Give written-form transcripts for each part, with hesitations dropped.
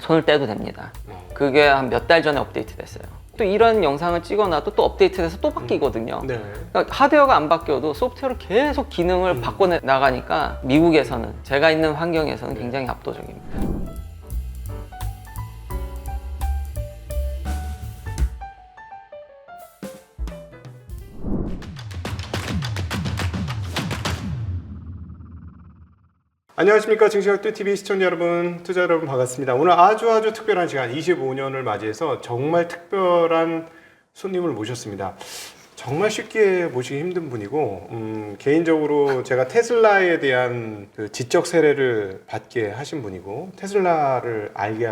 손을 떼도 됩니다. 그게 한 몇 달 전에 업데이트 됐어요. 또 이런 영상을 찍어놔도 또 업데이트돼서 또 바뀌거든요. 네. 그러니까 하드웨어가 안 바뀌어도 소프트웨어로 계속 기능을 바꿔 나가니까 미국에서는, 제가 있는 환경에서는 굉장히 압도적입니다. 안녕하십니까. 증시각도TV 시청자 여러분, 투자 여러분 반갑습니다. 오늘 아주 특별한 시간 25년을 맞이해서 정말 특별한 손님을 모셨습니다. 정말 쉽게 모시기 힘든 분이고 개인적으로 제가 테슬라에 대한 그 지적 세례를 받게 하신 분이고, 테슬라를 알게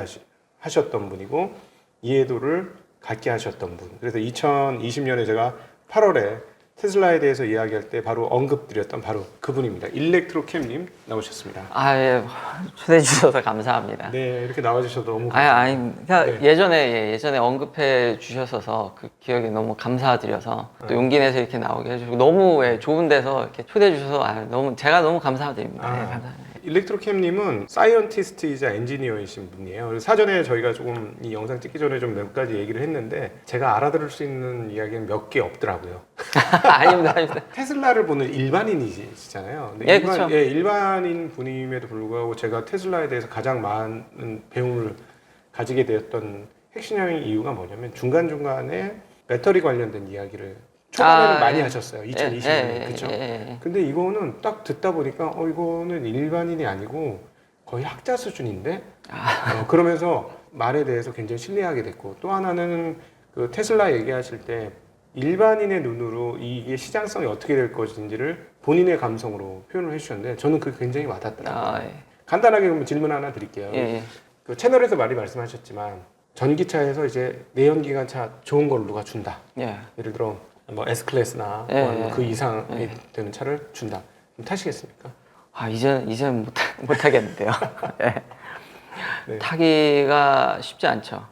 하셨던 분이고, 이해도를 갖게 하셨던 분. 그래서 2020년에 제가 8월에 테슬라에 대해서 이야기할 때 바로 언급드렸던 바로 그분입니다. 일렉트로캠님 나오셨습니다. 예. 초대해 주셔서 감사합니다. 네, 이렇게 나와주셔서 너무 감사합니다. 그러니까 예전에 언급해 주셔서 그 기억에 너무 감사드려서 또 용기 내서 이렇게 나오게 해주고, 너무 좋은 데서 이렇게 초대해 주셔서 제가 너무 감사드립니다. 감사합니다. 일렉트로캠님은 사이언티스트이자 엔지니어이신 분이에요. 그래서 사전에 저희가 조금 이 영상 찍기 전에 좀 몇 가지 얘기를 했는데 제가 알아들을 수 있는 이야기는 몇 개 없더라고요. 아닙니다. 테슬라를 보는 일반인이시잖아요. 근데 그렇죠. 일반인 분임에도 불구하고 제가 테슬라에 대해서 가장 많은 배움을 가지게 되었던 핵심적인 이유가 뭐냐면, 중간중간에 배터리 관련된 이야기를 초반에는 많이 하셨어요. 2020년에. 그렇죠? 근데 이거는 딱 듣다 보니까 이거는 일반인이 아니고 거의 학자 수준인데, 그러면서 말에 대해서 굉장히 신뢰하게 됐고, 또 하나는 그 테슬라 얘기하실 때 일반인의 눈으로 이게 시장성이 어떻게 될 것인지를 본인의 감성으로 표현을 해주셨는데, 저는 그게 굉장히 와닿더라고요. 간단하게 그러면 질문 하나 드릴게요. 그 채널에서 많이 말씀하셨지만 전기차에서 이제 내연기관차 좋은 걸 누가 준다. 예를 들어 뭐 S클래스나 그 이상이 되는 차를 준다. 그럼 타시겠습니까? 이제는 못 하겠는데요. 타기가 쉽지 않죠.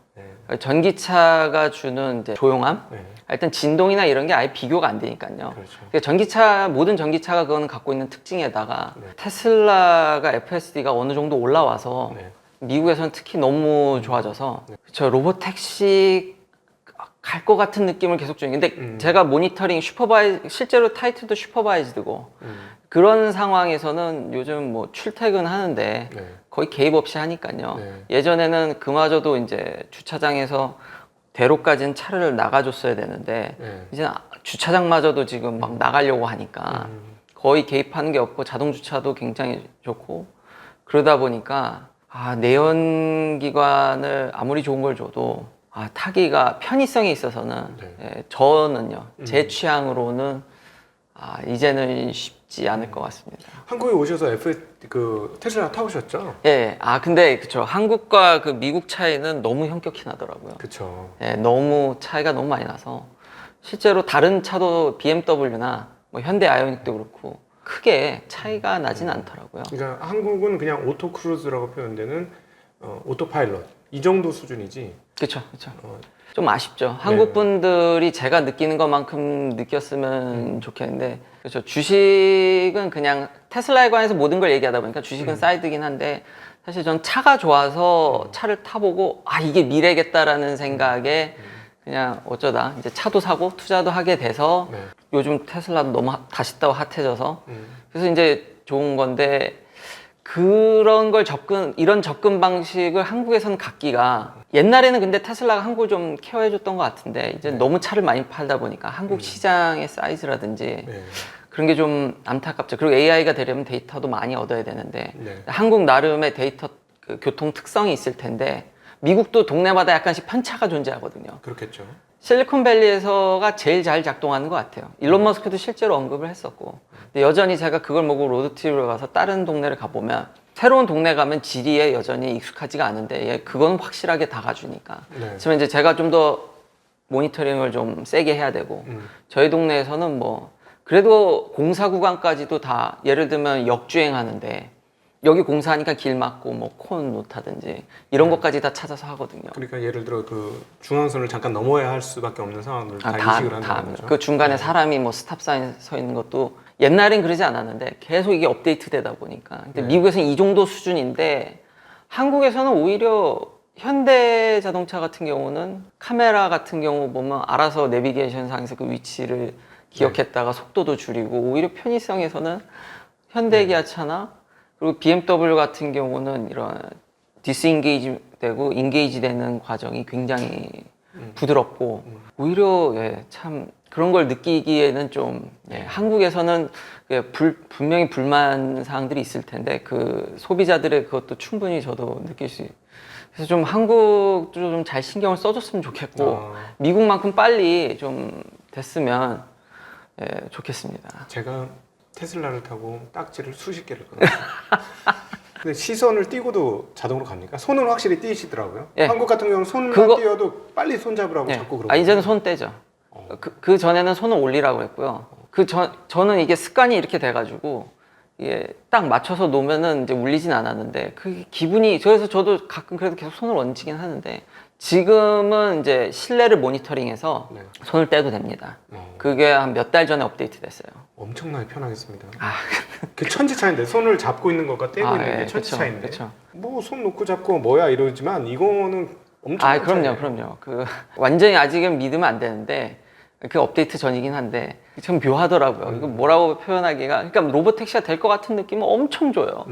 전기차가 주는 이제 조용함? 일단 진동이나 이런 게 아예 비교가 안 되니까요. 그러니까 모든 전기차가 그거는 갖고 있는 특징에다가 테슬라가 FSD가 어느 정도 올라와서 미국에서는 특히 너무 좋아져서 로보택시 갈 것 같은 느낌을 계속 주는. 근데 제가 모니터링 실제로 타이틀도 슈퍼바이즈드고 그런 상황에서는 요즘 뭐 출퇴근 하는데 거의 개입 없이 하니까요. 예전에는 그마저도 이제 주차장에서 대로까지는 차를 나가줬어야 되는데 이제 주차장마저도 지금 막 나가려고 하니까 거의 개입하는 게 없고, 자동 주차도 굉장히 좋고, 그러다 보니까 내연기관을 아무리 좋은 걸 줘도 타기가 편의성에 있어서는 저는요, 제 취향으로는 이제는 쉽지 않을 것 같습니다. 한국에 오셔서 테슬라 타보셨죠? 근데 그쵸, 한국과 그 미국 차이는 너무 현격히 나더라고요. 그쵸. 너무 차이가 너무 많이 나서 실제로 다른 차도 BMW나 뭐 현대 아이오닉도 그렇고 크게 차이가 나진 않더라고요. 그러니까 한국은 그냥 오토크루즈라고 표현되는 오토파일럿 이 정도 수준이지. 그렇죠. 좀 아쉽죠. 한국 분들이 제가 느끼는 것만큼 느꼈으면 좋겠는데, 그렇죠. 주식은 그냥 테슬라에 관해서 모든 걸 얘기하다 보니까 주식은 사이드긴 한데, 사실 전 차가 좋아서 차를 타보고 이게 미래겠다라는 생각에 그냥 어쩌다 이제 차도 사고 투자도 하게 돼서 요즘 테슬라도 너무 다시 또 핫해져서 그래서 이제 좋은 건데, 이런 접근 방식을 한국에서는 갖기가, 옛날에는 근데 테슬라가 한국을 좀 케어해줬던 것 같은데, 이제 너무 차를 많이 팔다 보니까 한국 시장의 사이즈라든지 그런 게 좀 안타깝죠. 그리고 AI가 되려면 데이터도 많이 얻어야 되는데, 한국 나름의 데이터 교통 특성이 있을 텐데, 미국도 동네마다 약간씩 편차가 존재하거든요. 그렇겠죠. 실리콘밸리에서가 제일 잘 작동하는 것 같아요. 일론 머스크도 실제로 언급을 했었고, 근데 여전히 제가 그걸 보고 로드트립을 가서 다른 동네를 가보면, 새로운 동네 가면 지리에 여전히 익숙하지가 않은데 그건 확실하게 다 가주니까. 하지만 이제 제가 좀 더 모니터링을 좀 세게 해야 되고, 저희 동네에서는 뭐 그래도 공사 구간까지도 다, 예를 들면 역주행하는데 여기 공사하니까 길 막고 뭐 콘 놓다든지 이런 것까지 다 찾아서 하거든요. 그러니까 예를 들어 그 중앙선을 잠깐 넘어야 할 수밖에 없는 상황을 다 인식을 하는 거죠. 그 중간에 사람이 뭐 스탑사인 서 있는 것도 옛날엔 그러지 않았는데 계속 이게 업데이트 되다 보니까. 근데 미국에서는 이 정도 수준인데 한국에서는 오히려 현대 자동차 같은 경우는 카메라 같은 경우 보면 알아서 내비게이션 상에서 그 위치를 기억했다가 속도도 줄이고, 오히려 편의성에서는 현대 기아차나 그리고 BMW 같은 경우는 이런 디스인게이지 되고 인게이지 되는 과정이 굉장히 부드럽고, 오히려 참 그런 걸 느끼기에는 좀 한국에서는 분명히 불만 사항들이 있을 텐데, 그 소비자들의 그것도 충분히 저도 느낄 수 있어요. 그래서 좀 한국도 좀 잘 신경을 써줬으면 좋겠고, 미국만큼 빨리 좀 됐으면 좋겠습니다. 제가 테슬라를 타고 딱지를 수십 개를 끊었어요. 근데 시선을 띄고도 자동으로 갑니까? 손은 확실히 띄시더라고요. 예. 한국 같은 경우는 손만 띄어도 빨리 손 잡으라고 자꾸 그러고. 이제는 손 떼죠. 그 전에는 손을 올리라고 했고요. 저는 이게 습관이 이렇게 돼가지고 이게 딱 맞춰서 놓으면은 이제 울리진 않았는데, 그 기분이, 그래서 저도 가끔 그래도 계속 손을 얹히긴 하는데, 지금은 이제 실내를 모니터링해서 손을 떼도 됩니다. 그게 한 몇 달 전에 업데이트 됐어요. 엄청나게 편하겠습니다. 그 천지 차이인데, 손을 잡고 있는 것과 떼고 있는 게 천지 그쵸, 차이인데. 그쵸. 뭐 손 놓고 잡고 뭐야 이러지만 이거는 엄청 그럼요. 완전히 아직은 믿으면 안 되는데, 그 업데이트 전이긴 한데 참 묘하더라고요. 이거 뭐라고 표현하기가, 그러니까 로봇 택시가 될 것 같은 느낌은 엄청 줘요.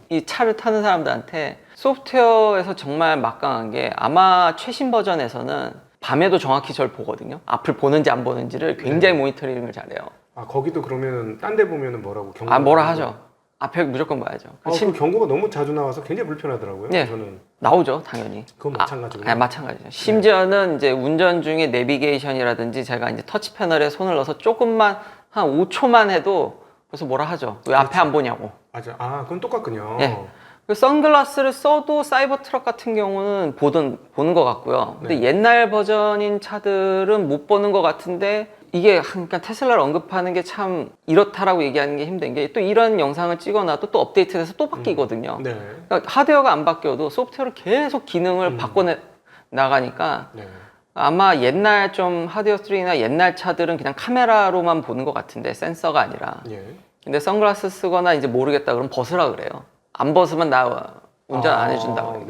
이 차를 타는 사람들한테. 소프트웨어에서 정말 막강한 게, 아마 최신 버전에서는 밤에도 정확히 절 보거든요. 앞을 보는지 안 보는지를 굉장히 모니터링을 잘해요. 거기도 그러면 딴 데 보면은 뭐라고 경고? 뭐라 하죠. 앞에 무조건 봐야죠. 그 경고가 너무 자주 나와서 굉장히 불편하더라고요. 저는 나오죠, 당연히. 그건 마찬가지고. 마찬가지죠. 심지어는 이제 운전 중에 내비게이션이라든지 제가 이제 터치 패널에 손을 넣어서 조금만 한 5초만 해도 벌써 뭐라 하죠. 왜 앞에 안 보냐고. 맞아. 그건 똑같군요. 그 선글라스를 써도 사이버 트럭 같은 경우는 보는 것 같고요. 근데 옛날 버전인 차들은 못 보는 것 같은데, 이게 그러니까 테슬라를 언급하는 게 참 이렇다라고 얘기하는 게 힘든 게, 또 이런 영상을 찍어놔도 또 업데이트돼서 또 바뀌거든요. 그러니까 하드웨어가 안 바뀌어도 소프트웨어로 계속 기능을 바꿔 나가니까 아마 옛날 좀 하드웨어 3나 옛날 차들은 그냥 카메라로만 보는 것 같은데, 센서가 아니라. 근데 선글라스 쓰거나 이제 모르겠다 그러면 벗으라 그래요. 안 벗으면 나 운전 안 해준다고.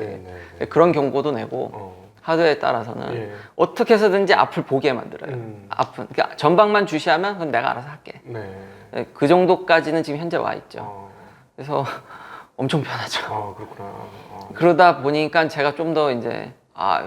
그런 경고도 내고. 하드웨어에 따라서는 어떻게 해서든지 앞을 보게 만들어요. 그러니까 전방만 주시하면 그건 내가 알아서 할게. 그 정도까지는 지금 현재 와 있죠. 그래서 엄청 편하죠. 그렇구나. 그러다 보니까 제가 좀 더 이제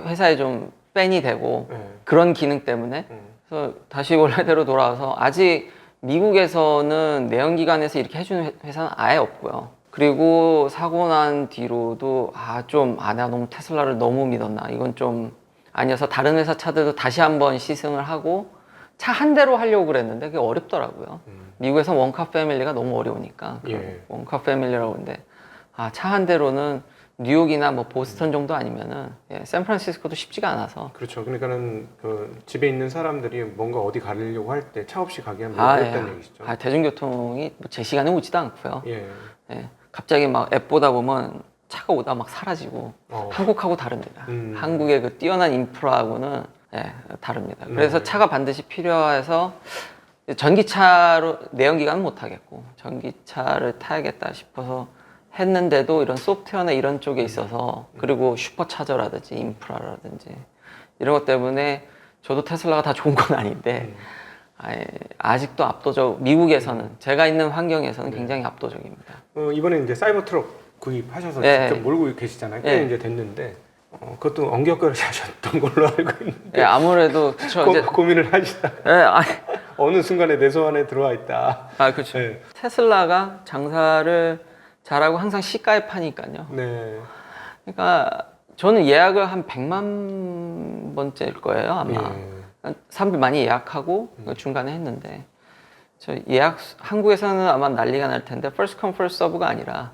회사에 좀 팬이 되고, 그런 기능 때문에. 그래서 다시 원래대로 돌아와서, 아직 미국에서는 내연기관에서 이렇게 해주는 회사는 아예 없고요. 그리고 사고 난 뒤로도 내가 너무 테슬라를 너무 믿었나, 이건 좀 아니어서 다른 회사 차들도 다시 한번 시승을 하고 차 한 대로 하려고 그랬는데 그게 어렵더라고요. 미국에서 원카 패밀리가 너무 어려우니까 원카 패밀리라고 하는데, 차 한 대로는 뉴욕이나 뭐 보스턴 정도 아니면은 샌프란시스코도 쉽지가 않아서. 그렇죠. 그러니까는 그 집에 있는 사람들이 뭔가 어디 가려고 할 때 차 없이 가기 하면 어렵다는 얘기시죠. 대중교통이 제 시간에 오지도 않고요. 갑자기 막 앱 보다 보면 차가 오다 막 사라지고. 한국하고 다릅니다. 한국의 그 뛰어난 인프라하고는 다릅니다. 그래서 차가 반드시 필요해서 전기차로 내연기관은 못 하겠고 전기차를 타야겠다 싶어서 했는데도, 이런 소프트웨어나 이런 쪽에 있어서, 그리고 슈퍼차저라든지 인프라라든지 이런 것 때문에 저도 테슬라가 다 좋은 건 아닌데 아직도 미국에서는 제가 있는 환경에서는 굉장히 압도적입니다. 이번에 이제 사이버 트럭 구입하셔서 직접 몰고 계시잖아요. 꽤 이제 됐는데 그것도 엉겹거리시 하셨던 걸로 알고 있는데. 아무래도 고민을 하시다가 어느 순간에 내 손 안에 들어와 있다. 그렇죠. 테슬라가 장사를 잘하고 항상 시가에 파니까요. 그러니까 저는 예약을 한 100만 번째일 거예요, 아마. 사람들 많이 예약하고 중간에 했는데, 한국에서는 아마 난리가 날 텐데 first come first serve가 아니라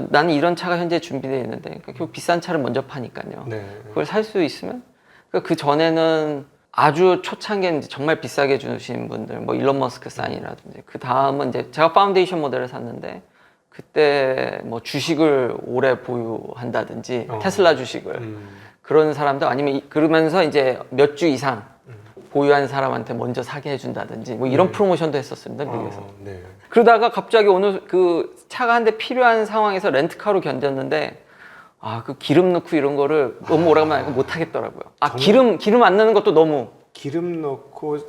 나는 이런 차가 현재 준비되어 있는데, 그러니까 결국 비싼 차를 먼저 파니까요. 그걸 살 수 있으면, 그 전에는 아주 초창기에 이제 정말 비싸게 주신 분들, 뭐 일론 머스크 사인이라든지, 그 다음은 이제 제가 파운데이션 모델을 샀는데 그때 뭐 주식을 오래 보유한다든지 테슬라 주식을 그런 사람들, 아니면 그러면서 이제 몇 주 이상 보유한 사람한테 먼저 사게 해준다든지 뭐 이런 프로모션도 했었습니다, 미국에서. 그러다가 갑자기 어느 그 차가 한 대 필요한 상황에서 렌트카로 견뎠는데 그 기름 넣고 이런 거를 너무 오래간만에 하니까 못 하겠더라고요. 정말? 기름 안 넣는 것도 너무. 기름 넣고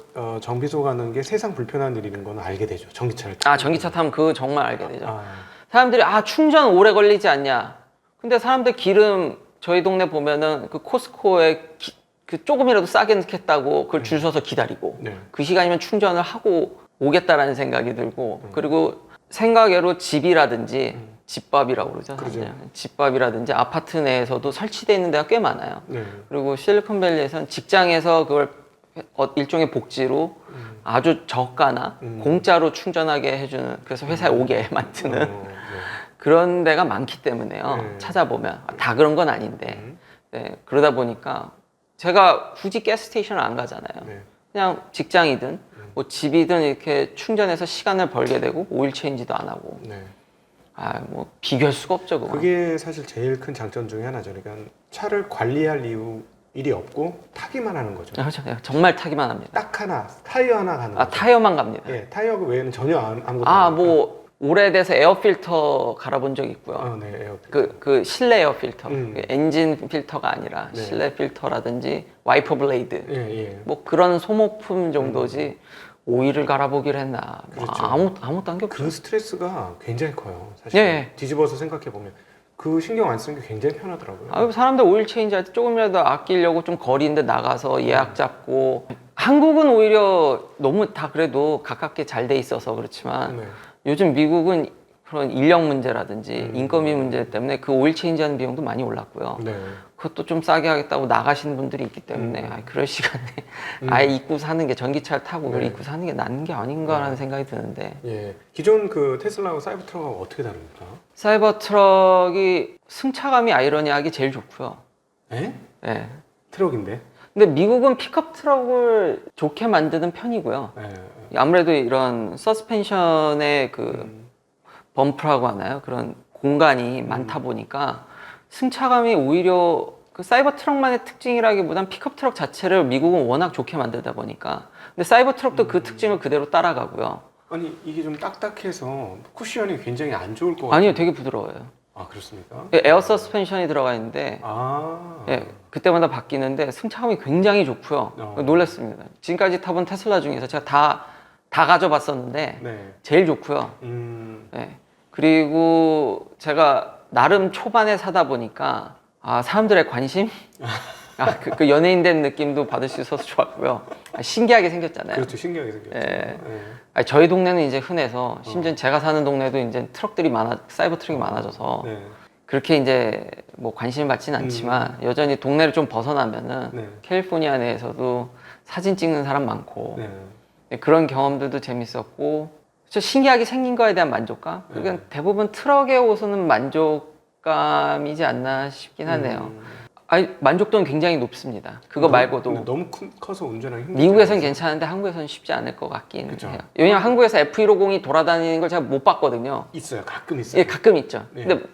정비소 가는 게 세상 불편한 일인 건 알게 되죠. 전기차를. 전기차 타면 그거 정말 알게 되죠. 아, 사람들이 충전 오래 걸리지 않냐. 근데 사람들 기름 저희 동네 보면은 그 코스코에 그 조금이라도 싸게 넣겠다고 그걸 줄 서서 기다리고 네. 그 시간이면 충전을 하고 오겠다라는 생각이 들고 그리고 생각외로 집이라든지 집밥이라고 그러죠. 그러죠. 집밥이라든지 아파트 내에서도 설치되어 있는 데가 꽤 많아요. 네. 그리고 실리콘밸리에서는 직장에서 그걸 일종의 복지로 아주 저가나 공짜로 충전하게 해주는, 그래서 회사에 오게 만드는 네. 그런 데가 많기 때문에요. 네. 찾아보면 다 그런 건 아닌데 네, 그러다 보니까 제가 굳이 가스스테이션을 안 가잖아요. 네. 그냥 직장이든 뭐 집이든 이렇게 충전해서 시간을 벌게 되고 오일 체인지도 안 하고 네. 뭐 비교할 수가 없죠. 그거. 그게 사실 제일 큰 장점 중에 하나죠. 그러니까 차를 관리할 일이 없고 타기만 하는 거죠. 그렇죠. 정말 타기만 합니다. 딱 하나, 타이어 하나 가는 거죠. 타이어만 갑니다. 예, 타이어 외에는 전혀 아무것도 안 뭐 오래돼서 에어 필터 갈아본 적 있고요. 네, 에어. 그 실내 에어 필터, 그 엔진 필터가 아니라 네. 실내 필터라든지 와이퍼 블레이드, 예. 뭐 그런 소모품 정도지 오일을 갈아보기를 했나. 그렇죠. 아무것도 한 게 없죠. 그 스트레스가 굉장히 커요. 사실 예. 뒤집어서 생각해 보면 그 신경 안 쓰는 게 굉장히 편하더라고요. 사람들 오일 체인지 할 때 조금이라도 아끼려고 좀 거리인데 나가서 예약 잡고. 한국은 오히려 너무 다 그래도 가깝게 잘 돼 있어서 그렇지만 네. 요즘 미국은 그런 인력 문제라든지 인건비 문제 때문에 그 오일 체인지 하는 비용도 많이 올랐고요. 네. 그것도 좀 싸게 하겠다고 나가시는 분들이 있기 때문에 그럴 시간에 아예 입고 사는 게, 전기차를 타고 그걸 네. 입고 사는 게 낫는 게 아닌가라는 생각이 드는데, 예. 기존 그 테슬라하고 사이버트럭하고 어떻게 다릅니까? 사이버 트럭이 승차감이 아이러니하게 제일 좋고요. 예? 네. 트럭인데. 근데 미국은 픽업 트럭을 좋게 만드는 편이고요. 예. 아무래도 이런 서스펜션의 그 범프라고 하나요? 그런 공간이 많다 보니까 승차감이 오히려 그 사이버 트럭만의 특징이라기보단 픽업 트럭 자체를 미국은 워낙 좋게 만들다 보니까. 근데 사이버 트럭도 그 특징을 그대로 따라가고요. 아니 이게 좀 딱딱해서 쿠션이 굉장히 안 좋을 것 같아요. 아니요, 되게 부드러워요. 아 그렇습니까? 에어 서스펜션이 들어가 있는데 그때마다 바뀌는데 승차감이 굉장히 좋고요. 놀랐습니다. 지금까지 타본 테슬라 중에서 제가 다 가져봤었는데 네. 제일 좋고요. 네. 그리고 제가 나름 초반에 사다 보니까 사람들의 관심? 그 연예인 된 느낌도 받을 수 있어서 좋았고요. 신기하게 생겼잖아요. 그렇죠. 신기하게 생겼죠. 예. 네. 저희 동네는 이제 흔해서 심지어 제가 사는 동네도 이제 트럭들이 사이버 트럭이 많아져서 네. 그렇게 이제 뭐 관심을 받지는 않지만 여전히 동네를 좀 벗어나면은 네. 캘리포니아 내에서도 사진 찍는 사람 많고 네. 그런 경험들도 재밌었고, 신기하게 생긴 거에 대한 만족감? 그러니까 대부분 트럭에 오서는 만족감이지 않나 싶긴 하네요. 만족도는 굉장히 높습니다. 그거 말고도. 근데 너무 커서 운전하기 힘들죠. 미국에서는 괜찮은데 한국에서는 쉽지 않을 것 같긴 그쵸. 해요. 왜냐면 한국에서 F150이 돌아다니는 걸 제가 못 봤거든요. 있어요. 가끔 있어요. 예, 가끔 있죠. 네. 근데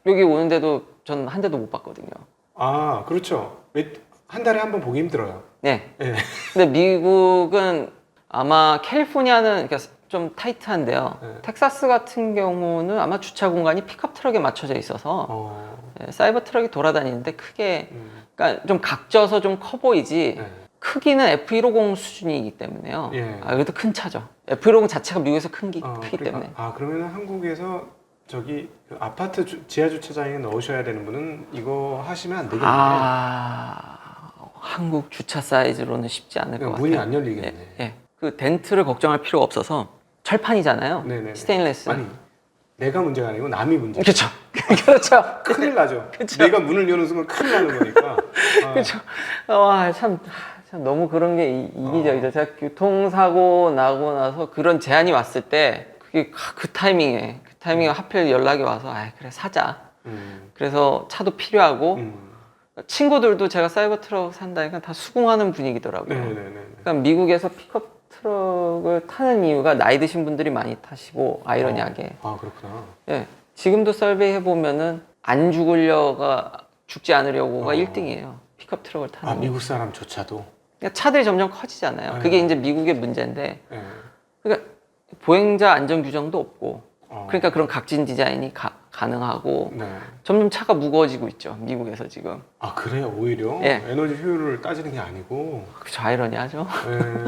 여기 오는데도 전 한 대도 못 봤거든요. 아 그렇죠. 한 달에 한 번 보기 힘들어요. 네. 네. 근데 미국은 아마 캘리포니아는 그러니까 좀 타이트한데요. 네. 텍사스 같은 경우는 아마 주차 공간이 픽업 트럭에 맞춰져 있어서 사이버 트럭이 돌아다니는데 크게, 그러니까 좀 각져서 좀 커 보이지 네. 크기는 F150 수준이기 때문에요. 예. 그래도 큰 차죠. F150 자체가 미국에서 크기 그러니까, 때문에. 그러면 한국에서 저기 그 아파트 지하 주차장에 넣으셔야 되는 분은 이거 하시면 안 되겠네요. 한국 주차 사이즈로는 쉽지 않을 것 같아요. 문이 안 열리겠네. 예. 그 덴트를 걱정할 필요가 없어서 철판이잖아요. 네네네. 스테인레스. 아니 내가 문제가 아니고 남이 문제. 그렇죠. 그렇죠. 큰일 나죠. 그쵸. 내가 문을 여는 순간 큰일 나는 거니까. 그렇죠. 참 너무 그런 게 이기적이죠. 제가 교통사고 나고 나서 그런 제안이 왔을 때 그게 그 타이밍에 하필 연락이 와서 그래 사자. 그래서 차도 필요하고 친구들도 제가 사이버 트럭 산다니까 다 수긍하는 분위기더라고요. 네네네. 그러니까 미국에서 픽업 트럭을 타는 이유가 나이 드신 분들이 많이 타시고 아이러니하게. 그렇구나. 예. 지금도 설베이 해보면은 안 죽지 않으려고가 1등이에요. 픽업 트럭을 타는. 미국 사람조차도. 그러니까 차들이 점점 커지잖아요. 네. 그게 이제 미국의 문제인데. 네. 그러니까 보행자 안전 규정도 없고 그러니까 그런 각진 디자인이 가능하고 네. 점점 차가 무거워지고 있죠. 미국에서 지금. 아 그래요? 오히려 예. 에너지 효율을 따지는 게 아니고. 그쵸, 아이러니하죠. 네.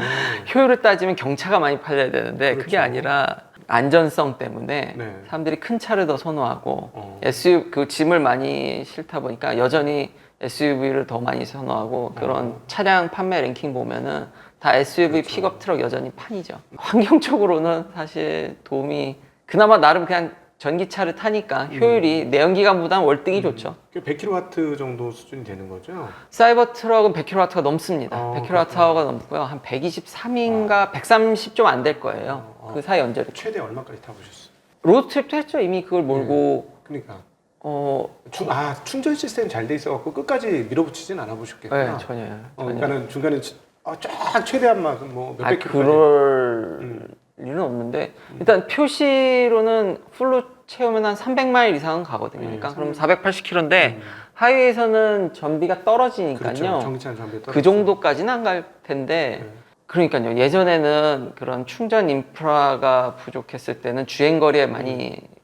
효율을 따지면 경차가 많이 팔려야 되는데 그렇죠. 그게 아니라 안전성 때문에 네. 사람들이 큰 차를 더 선호하고 SUV 그 짐을 많이 실다 보니까 여전히 SUV를 더 많이 선호하고 그런 차량 판매 랭킹 보면은 다 SUV 그렇죠. 픽업 트럭 여전히 판이죠. 환경적으로는 사실 도움이 그나마 나름 그냥 전기차를 타니까 효율이 내연기관보다는 월등히 좋죠. 100kW 정도 수준이 되는 거죠? 사이버 트럭은 100kW가 넘습니다. 어, 100kW가 넘고요. 한 123인가 130 좀 안 될 거예요. 그 사이 언저리. 최대 얼마까지 타보셨어요? 로드트립도 했죠. 이미 그걸 몰고 그러니까 어, 충전 시스템 잘 돼 있어갖고 끝까지 밀어붙이진 않아 보셨겠구나. 네, 전혀요. 그러니까는 중간에 쫙 최대한만 뭐 몇백 킬로까지. 그럴 일은 없는데 일단 표시로는 풀로 채우면 한 300마일 이상은 가거든요. 그러니까 그럼 480km인데 하이웨이에서는 전비가 떨어지니까요. 그렇죠. 전기차는 전비가 그 정도까지는 안 갈 텐데 그러니까요. 예전에는 그런 충전 인프라가 부족했을 때는 주행 거리에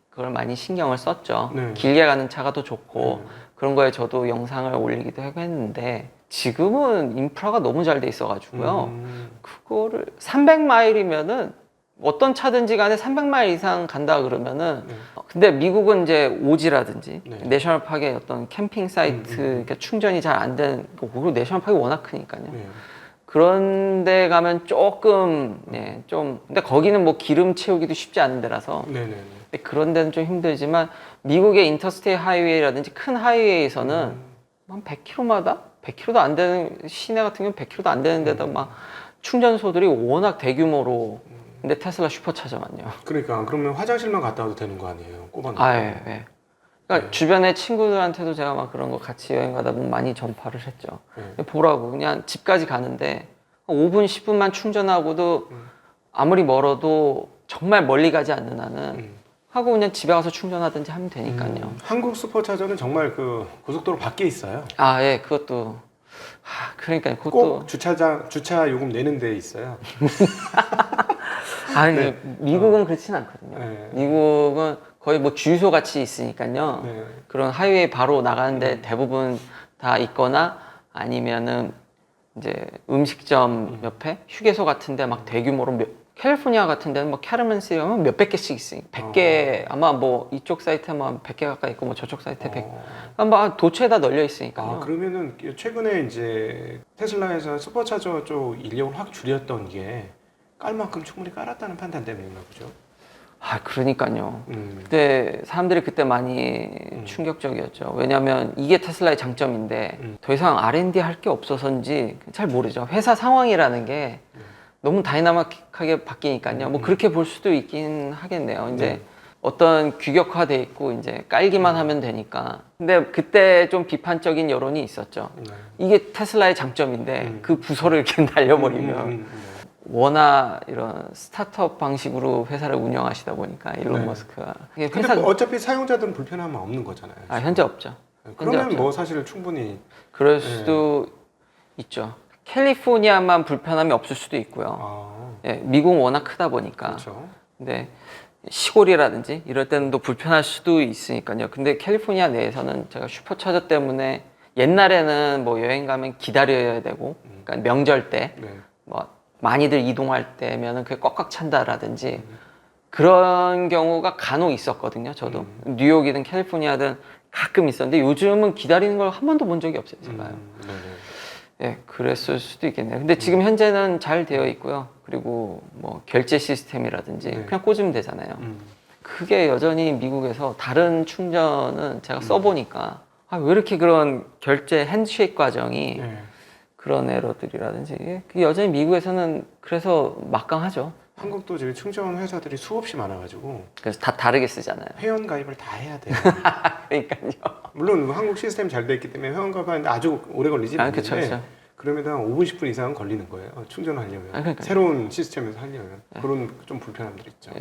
그걸 많이 신경을 썼죠. 네. 길게 가는 차가 더 좋고 그런 거에 저도 영상을 올리기도 하고 했는데 지금은 인프라가 너무 잘 돼 있어가지고요. 그거를 300마일이면은 어떤 차든지 간에 300마일 이상 간다 그러면은 근데 미국은 이제 오지라든지 내셔널 파크의 어떤 캠핑 사이트 그러니까 충전이 잘 안 되는 그리고 내셔널 파크가 워낙 크니까요. 그런 데 가면 조금 좀 근데 거기는 뭐 기름 채우기도 쉽지 않은 데라서 근데 그런 데는 좀 힘들지만 미국의 인터스테이트 하이웨이라든지 큰 하이웨이에서는 한 100km마다 100km도 안 되는 시내 같은 경우는 100km도 안 되는 데다 막 충전소들이 워낙 대규모로 근데 테슬라 슈퍼차저만요. 그러니까 그러면 화장실만 갔다 와도 되는 거 아니에요? 꼽아놓고. 예. 그러니까 주변에 친구들한테도 제가 막 그런 거 같이 여행 가다 보면 많이 전파를 했죠. 보라고 그냥 집까지 가는데 5분 10분만 충전하고도 아무리 멀어도 정말 멀리 가지 않는 한은 하고 그냥 집에 가서 충전하든지 하면 되니까요. 한국 슈퍼차저는 정말 그 고속도로 밖에 있어요. 예, 그것도 그러니까 그것도 꼭 주차 요금 내는 데 있어요. 아니 미국은 그렇진 않거든요. 미국은 거의 뭐 주유소 같이 있으니까요. 그런 하이웨이 바로 나가는데 대부분 다 있거나 아니면은 이제 음식점 옆에 휴게소 같은데 막 대규모로 캘리포니아 같은 데는 뭐 캐러맨스에 가면 몇백 개씩 있으니까 100개 아마 뭐 이쪽 사이트에 뭐 100개 가까이 있고 뭐 저쪽 사이트에 100개 아마 도처에다 널려 있으니까요. 그러면은 최근에 이제 테슬라에서 슈퍼차저 쪽 인력을 확 줄였던 게 깔 만큼 충분히 깔았다는 판단 때문인가 보죠. 그러니까요. 그때 사람들이 그때 많이 충격적이었죠. 왜냐하면 이게 테슬라의 장점인데 더 이상 R&D 할 게 없어서인지 잘 모르죠. 회사 상황이라는 게 너무 다이나믹하게 바뀌니까요. 뭐 그렇게 볼 수도 있긴 하겠네요. 이제 어떤 규격화돼 있고 이제 깔기만 하면 되니까. 근데 그때 좀 비판적인 여론이 있었죠. 이게 테슬라의 장점인데 그 부서를 이렇게 날려버리면 워낙 이런 스타트업 방식으로 회사를 운영하시다 보니까 일론 머스크가 근데 뭐 어차피 사용자들은 불편함은 없는 거잖아요. 현재 없죠. 그러면 현재 뭐 없죠. 사실 충분히 그럴 수도 있죠. 캘리포니아만 불편함이 없을 수도 있고요. 미국은 워낙 크다 보니까. 그렇죠. 근데 시골이라든지 이럴 때는 또 불편할 수도 있으니까요. 근데 캘리포니아 내에서는 제가 슈퍼차저 때문에 옛날에는 뭐 여행 가면 기다려야 되고, 그러니까 명절 때, 뭐 많이들 이동할 때면은 그게 꽉꽉 찬다라든지 그런 경우가 간혹 있었거든요. 저도 뉴욕이든 캘리포니아든 가끔 있었는데 요즘은 기다리는 걸 한 번도 본 적이 없어요. 제가요. 그랬을 수도 있겠네요. 근데 지금 현재는 잘 되어 있고요. 그리고 뭐 결제 시스템이라든지 그냥 꽂으면 되잖아요. 그게 여전히 미국에서 다른 충전은 제가 써보니까 왜 이렇게 그런 결제 핸드쉐이크 과정이 그런 에러들이라든지 그게 여전히 미국에서는 그래서 막강하죠. 한국도 지금 충전 회사들이 수없이 많아가지고 그래서 다 다르게 쓰잖아요. 회원 가입을 다 해야 돼요. 그러니까요. 물론 한국 시스템 잘 돼 있기 때문에 회원 가입하는데 아주 오래 걸리지 않는데 그쵸. 그러면 한 5분 10분 이상은 걸리는 거예요. 충전하려면 새로운 시스템에서 하려면 그런 좀 불편함들이 있죠.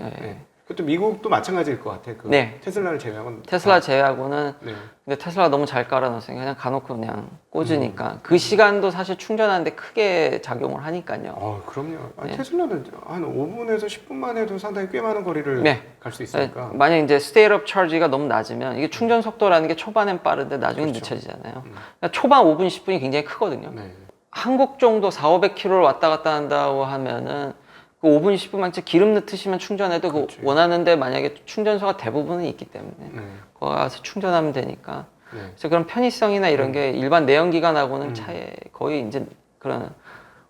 그것도 미국도 마찬가지일 것 같아. 그 네. 테슬라를 제외하고는 테슬라 제외하고는 네. 근데 테슬라가 너무 잘 깔아놨으니까 그냥 가놓고 그냥 꽂으니까 그 시간도 사실 충전하는데 크게 작용을 하니까요. 그럼요. 네. 테슬라는 한 5분에서 10분만 해도 상당히 꽤 많은 거리를 네. 갈 수 있으니까. 만약 이제 state of charge가 너무 낮으면 이게 충전 속도라는 게 초반엔 빠른데 나중엔 그렇죠. 늦춰지잖아요. 그러니까 초반 5분, 10분이 굉장히 크거든요. 네. 한국 정도 4,500km를 왔다 갔다 한다고 하면은 그 5분, 10분만 기름 넣듯이면 충전해도 그 그렇지. 원하는데 만약에 충전소가 대부분은 있기 때문에 네. 거기 가서 충전하면 되니까 네. 그래서 그런 편의성이나 이런 게 일반 내연기관하고는 차에 거의 이제 그런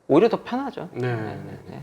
오히려 더 편하죠. 네. 네.